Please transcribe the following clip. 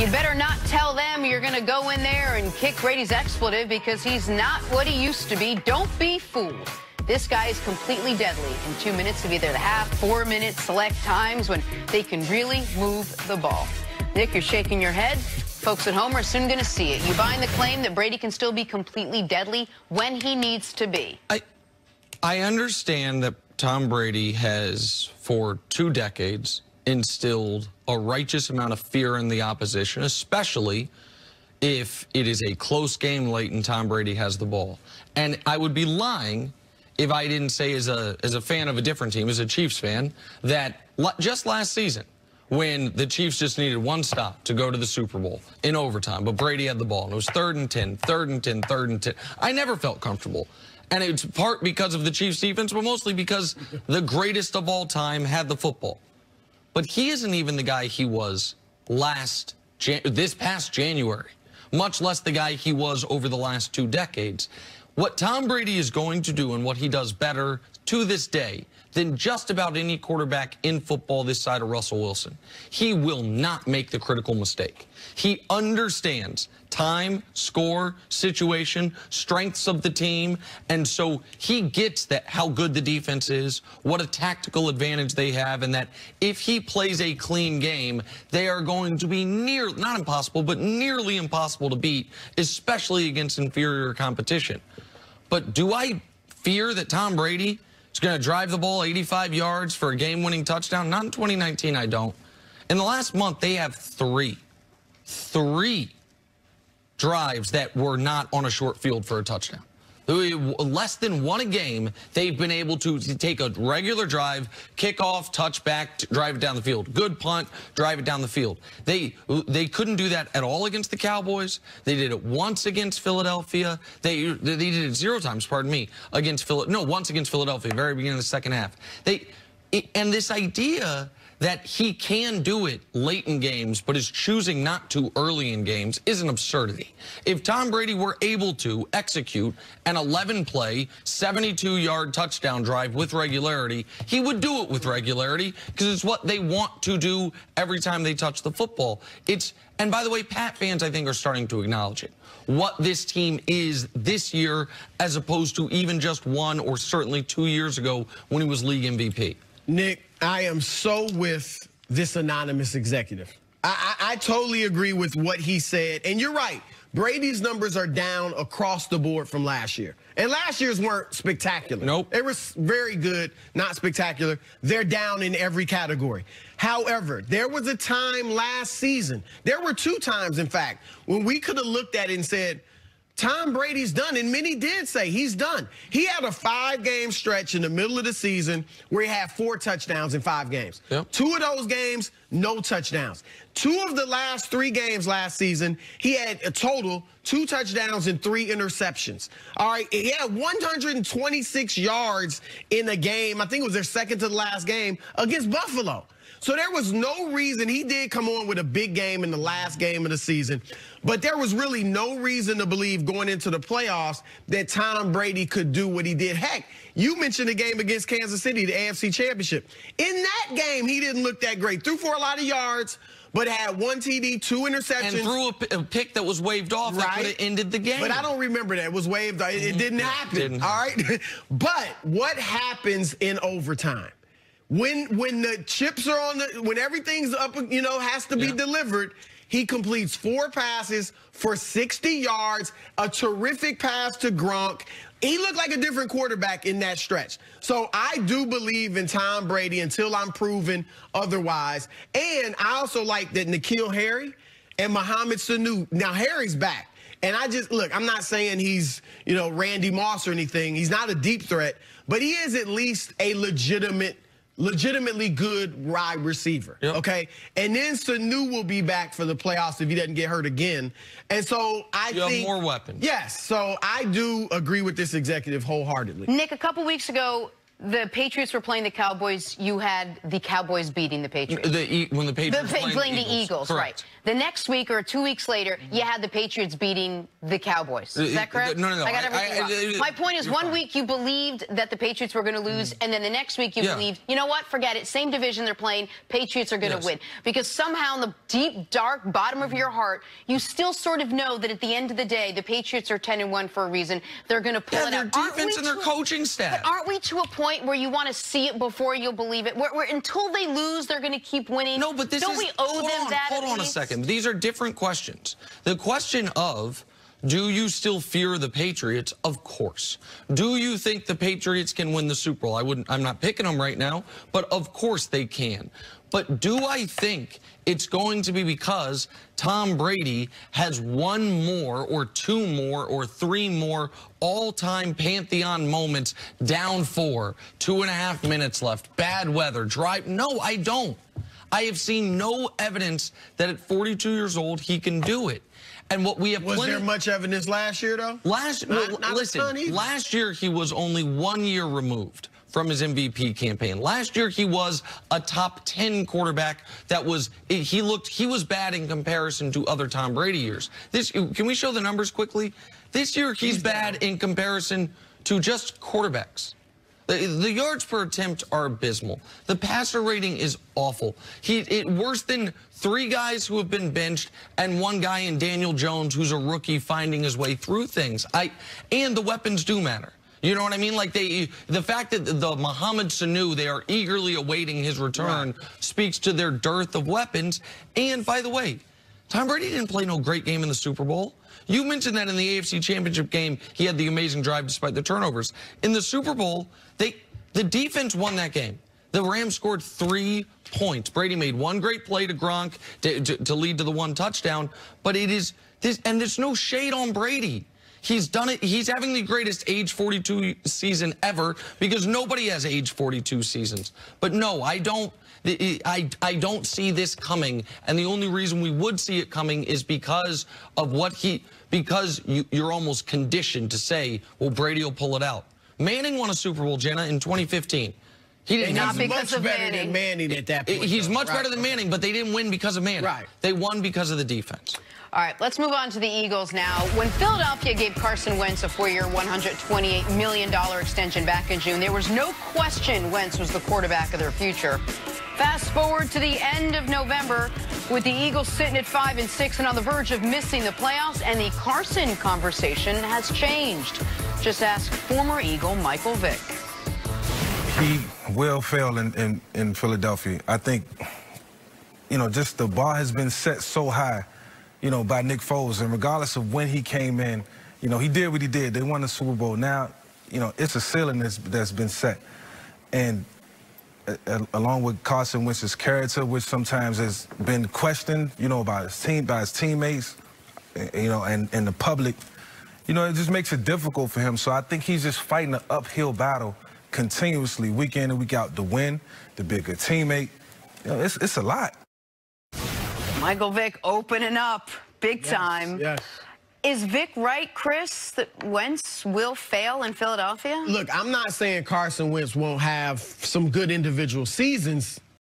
You'd better not tell them you're going to go in there and kick Brady's expletive because he's not what he used to be. Don't be fooled. This guy is completely deadly in 2 minutes of either the half, 4 minute select times when they can really move the ball. Nick, you're shaking your head. Folks at home are soon going to see it. You buying the claim that Brady can still be completely deadly when he needs to be? I understand that Tom Brady has, for 2 decades, instilled a righteous amount of fear in the opposition, especially if it is a close game late and Tom Brady has the ball. And I would be lying if I didn't say, as a fan of a different team, as a Chiefs fan, that just last season, when the Chiefs just needed one stop to go to the Super Bowl in overtime, but Brady had the ball, and it was 3rd and 10, 3rd and 10, 3rd and 10. I never felt comfortable. And it's part because of the Chiefs' defense, but mostly because the greatest of all time had the football. But he isn't even the guy he was this past January, much less the guy he was over the last 2 decades. What Tom Brady is going to do and what he does better to this day than just about any quarterback in football this side of Russell Wilson, he will not make the critical mistake. He understands time, score, situation, strengths of the team, and so he gets that how good the defense is, what a tactical advantage they have, and that if he plays a clean game, they are going to be not impossible, but nearly impossible to beat, especially against inferior competition. But do I fear that Tom Brady is going to drive the ball 85 yards for a game-winning touchdown? Not in 2019, I don't. In the last month, they have three drives that were not on a short field for a touchdown. Less than one a game, they've been able to take a regular drive, kick off, touchback, drive it down the field. Good punt, drive it down the field. They couldn't do that at all against the Cowboys. They did it once against Philadelphia. They did it 0 times, pardon me, once against Philadelphia, very beginning of the second half. And this idea that he can do it late in games, but is choosing not to early in games, is an absurdity. If Tom Brady were able to execute an 11-play, 72-yard touchdown drive with regularity, he would do it with regularity because it's what they want to do every time they touch the football. And by the way, Pat fans, I think, are starting to acknowledge it. What this team is this year, as opposed to even just 1 or certainly 2 years ago when he was league MVP. Nick, I am so with this anonymous executive. I totally agree with what he said. And you're right. Brady's numbers are down across the board from last year. And last year's weren't spectacular. Nope. They were very good, not spectacular. They're down in every category. However, there was a time last season, there were 2 times, in fact, when we could have looked at it and said, Tom Brady's done, and many did say he's done. He had a 5-game stretch in the middle of the season where he had 4 touchdowns in 5 games. Yep. 2 of those games, no touchdowns. 2 of the last 3 games last season, he had a total 2 touchdowns and 3 interceptions. All right, he had 126 yards in a game. I think it was their second to the last game against Buffalo. So there was no reason. He did come on with a big game in the last game of the season, but there was really no reason to believe going into the playoffs that Tom Brady could do what he did. Heck, you mentioned the game against Kansas City, the AFC Championship. In that game, he didn't look that great. Threw for a lot of yards, but had 1 TD, 2 interceptions. And threw a pick that was waved off that could have ended the game. But I don't remember that. It was waved off. It didn't happen, all right? But what happens in overtime? When the chips are on when everything's up, has to be delivered, he completes 4 passes for 60 yards, a terrific pass to Gronk. He looked like a different quarterback in that stretch. So I do believe in Tom Brady until I'm proven otherwise. And I also like that N'Keal Harry and Mohamed Sanu. Now, Harry's back. And look, I'm not saying he's, Randy Moss or anything. He's not a deep threat, but he is at least a legitimately good wide receiver, okay? And then Sanu will be back for the playoffs if he doesn't get hurt again. And so I think— You have more weapons. Yes, so I do agree with this executive wholeheartedly. Nick, a couple weeks ago, the Patriots were playing the Cowboys, you had the Cowboys beating the Patriots. When the Patriots were playing the Eagles, right. The next week or 2 weeks later, you had the Patriots beating the Cowboys. Is that correct? No. I got everything wrong. My point is, one week you believed that the Patriots were going to lose, and then the next week you believed, you know what, forget it. Same division they're playing, Patriots are going to win. Because somehow in the deep, dark bottom of your heart, you still sort of know that at the end of the day, the Patriots are 10-1 for a reason. They're going to pull it out. Their defense and their coaching staff. But aren't we to a point where you want to see it before you'll believe it? Where until they lose, they're going to keep winning. No, but this Don't we owe them that? Hold on a second. These are different questions. The question of, do you still fear the Patriots? Of course. Do you think the Patriots can win the Super Bowl? I'm not picking them right now, but of course they can. But do I think it's going to be because Tom Brady has one more or two more or three more all-time Pantheon moments, down 4, 2.5 minutes left, bad weather, drive? No, I don't. I have seen no evidence that at 42 years old he can do it. And what we have was there much evidence last year, though? Last year he was only 1 year removed from his MVP campaign. Last year he was a top 10 quarterback. He was bad in comparison to other Tom Brady years. Can we show the numbers quickly? This year he's bad in comparison to just quarterbacks. The yards per attempt are abysmal. The passer rating is awful. Worse than 3 guys who have been benched and 1 guy in Daniel Jones who's a rookie finding his way through things. And the weapons do matter. You know what I mean? Like the fact that the Mohamed Sanu, they are eagerly awaiting his return, speaks to their dearth of weapons. And by the way, Tom Brady didn't play no great game in the Super Bowl. You mentioned that in the AFC Championship game, he had the amazing drive despite the turnovers. In the Super Bowl, the defense won that game. The Rams scored 3 points. Brady made 1 great play to Gronk to lead to the 1 touchdown. But it is this, and there's no shade on Brady. He's done it. He's having the greatest age 42 season ever because nobody has age 42 seasons. But no, I don't see this coming. And the only reason we would see it coming is because of because you're almost conditioned to say, well, Brady will pull it out. Manning won a Super Bowl, Jenna, in 2015. He didn't. Not because of better than Manning at that point. He's much better than Manning, but they didn't win because of Manning. Right. They won because of the defense. All right, let's move on to the Eagles now. When Philadelphia gave Carson Wentz a 4-year, $128 million extension back in June, there was no question Wentz was the quarterback of their future. Fast forward to the end of November, with the Eagles sitting at 5-6 and on the verge of missing the playoffs, and the Carson conversation has changed. Just ask former Eagle Michael Vick. He will fail in Philadelphia. I think, just the bar has been set so high, by Nick Foles. And regardless of when he came in, he did what he did. They won the Super Bowl. Now, it's a ceiling that's been set. And along with Carson Wentz's character, which sometimes has been questioned, by his team, by his teammates, and the public, it just makes it difficult for him. So I think he's just fighting an uphill battle continuously, week in and week out, to win, to be a good teammate. It's a lot. Michael Vick opening up big time. Yes. Is Vick right, Chris, that Wentz will fail in Philadelphia? Look, I'm not saying Carson Wentz won't have some good individual seasons,